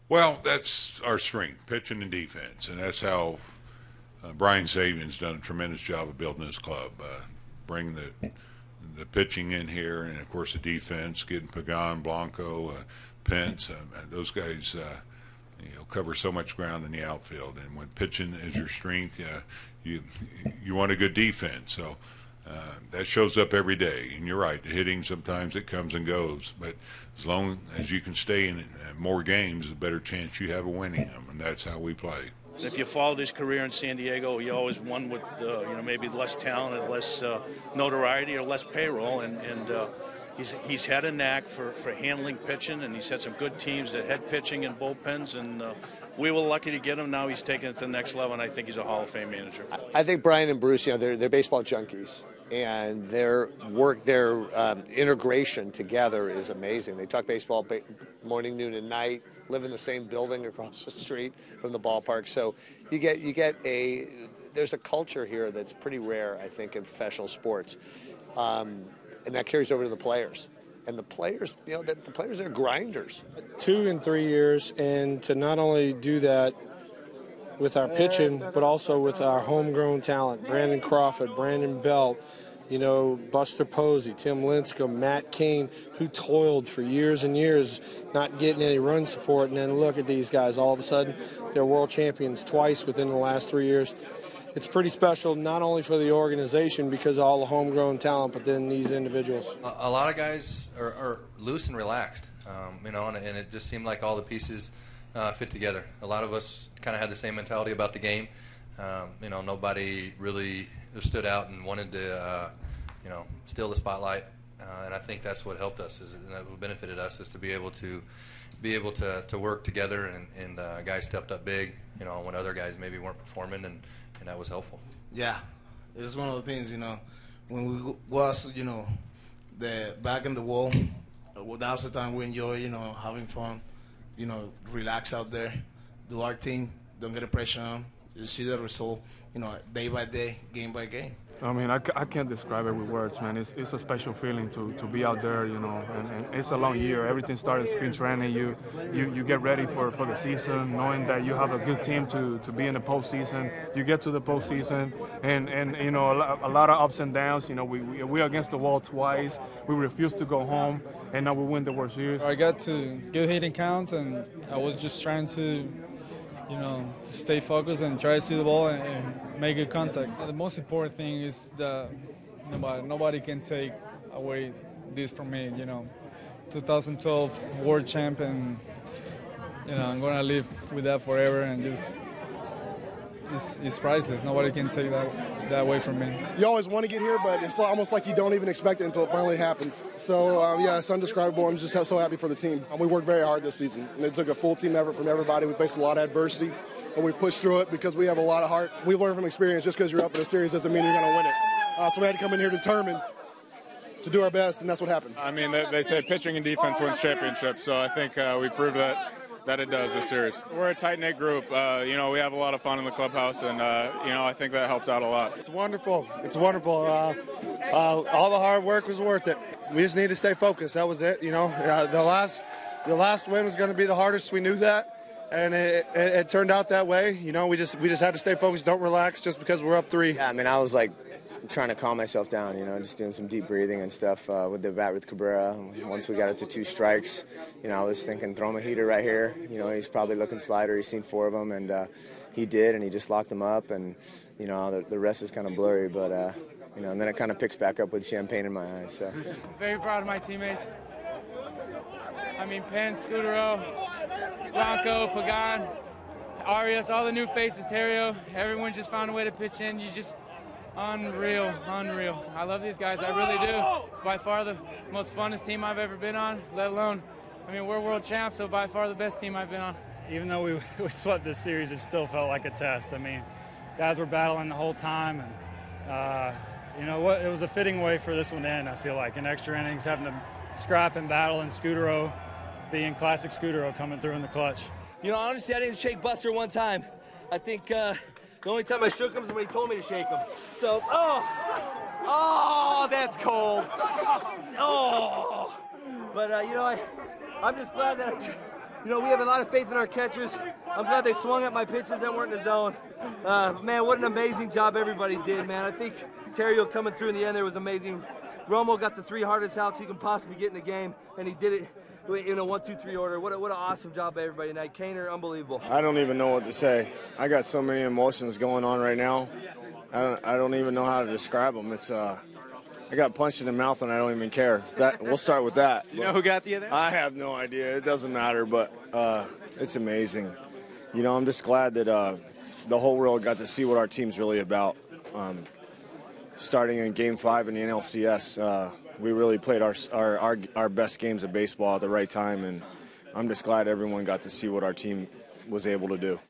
Well, that's our strength, pitching and defense, and that's how Brian Sabian's done a tremendous job of building this club. Bring the pitching in here, and of course the defense, getting Pagan, Blanco, Pence. Those guys, cover so much ground in the outfield. And when pitching is your strength, you want a good defense. So that shows up every day. And you're right, the hitting sometimes it comes and goes, but as long as you can stay in more games, the better chance you have of winning them, and that's how we play. If you followed his career in San Diego, he always won with maybe less talent, less notoriety, or less payroll, and he's had a knack for handling pitching, and he's had some good teams that had pitching and bullpens, and we were lucky to get him. Now he's taking it to the next level, and I think he's a Hall of Fame manager. I think Brian and Bruce, they're baseball junkies, and their integration together is amazing. They talk baseball morning, noon, and night. Live in the same building across the street from the ballpark. So there's a culture here that's pretty rare, I think, in professional sports. And that carries over to the players. And the players, the players are grinders. 2 and 3 years, and to not only do that with our pitching, but also with our homegrown talent, Brandon Crawford, Brandon Belt, Buster Posey, Tim Lincecum, Matt Cain, who toiled for years and years not getting any run support, and then look at these guys. All of a sudden, they're world champions twice within the last 3 years. It's pretty special, not only for the organization because of all the homegrown talent, but then these individuals. A lot of guys are loose and relaxed, and it just seemed like all the pieces fit together. A lot of us kind of had the same mentality about the game. Nobody really stood out and wanted to, steal the spotlight. And I think that's what helped us, and that benefited us, is to be able to work together, and guys stepped up big, when other guys maybe weren't performing, and that was helpful. Yeah, it's one of the things, when we was, the back in the wall, that's the time we enjoy, having fun, relax out there, do our thing, don't get the pressure on, you see the result, day by day, game by game. I mean, I can't describe it with words, man. It's a special feeling to be out there, and it's a long year. Everything started spring training. You get ready for the season, knowing that you have a good team to be in the postseason. You get to the postseason, and a lot of ups and downs. We're against the wall twice. We refused to go home, and now we win the World Series. I got to good hitting count, and I was just trying to to stay focused and try to see the ball and make good contact. The most important thing is that nobody can take away this from me. 2012 world champ, and I'm gonna live with that forever, and just it's priceless. Nobody can take that away from me. You always want to get here, but it's almost like you don't even expect it until it finally happens. So, it's undescribable. I'm just so happy for the team. We worked very hard this season, and it took a full team effort from everybody. We faced a lot of adversity, and we pushed through it because we have a lot of heart. We've learned from experience. Just because you're up in a series doesn't mean you're going to win it. So we had to come in here determined to do our best, and that's what happened. I mean, they say pitching and defense wins championships, so I think we proved that it does this series. We're a tight-knit group. We have a lot of fun in the clubhouse, and, I think that helped out a lot. It's wonderful. It's wonderful. All the hard work was worth it. We just need to stay focused. That was it. The last win was going to be the hardest. We knew that, and it turned out that way. We just had to stay focused. Don't relax just because we're up 3. Yeah, I was like trying to calm myself down, just doing some deep breathing and stuff with the bat with Cabrera. Once we got it to 2 strikes, I was thinking, throw him a heater right here. He's probably looking slider. He's seen 4 of them, and he did, and he just locked them up. And, the rest is kind of blurry, but, and then it kind of picks back up with champagne in my eyes. So. Very proud of my teammates. Pence, Scudero, Blanco, Pagan, Arias, all the new faces, Terrio. Everyone just found a way to pitch in. Unreal. I love these guys. I really do. It's by far the most funnest team I've ever been on, let alone, we're world champs, so by far the best team I've been on. Even though we swept this series, it still felt like a test. Guys were battling the whole time, and, it was a fitting way for this one to end, I feel like. In extra innings, having to scrap and battle, and Scudero being classic Scudero coming through in the clutch. Honestly, I didn't shake Buster one time. I think, the only time I shook him is when he told me to shake him. So, that's cold. Oh, but I'm just glad that You know, we have a lot of faith in our catchers. I'm glad they swung at my pitches that weren't in the zone. Man, what an amazing job everybody did, man. I think Terrio coming through in the end there was amazing. Romo got the 3 hardest outs he can possibly get in the game, and he did it in a 1-2-3 order. What an awesome job by everybody tonight. Kaner, unbelievable. I don't even know what to say. I got so many emotions going on right now. I don't even know how to describe them. It's I got punched in the mouth and I don't even care. We'll start with that. You know who got you there? I have no idea. It doesn't matter, but it's amazing. You know, I'm just glad that the whole world got to see what our team's really about. Starting in Game 5 in the NLCS, we really played our best games of baseball at the right time, and I'm just glad everyone got to see what our team was able to do.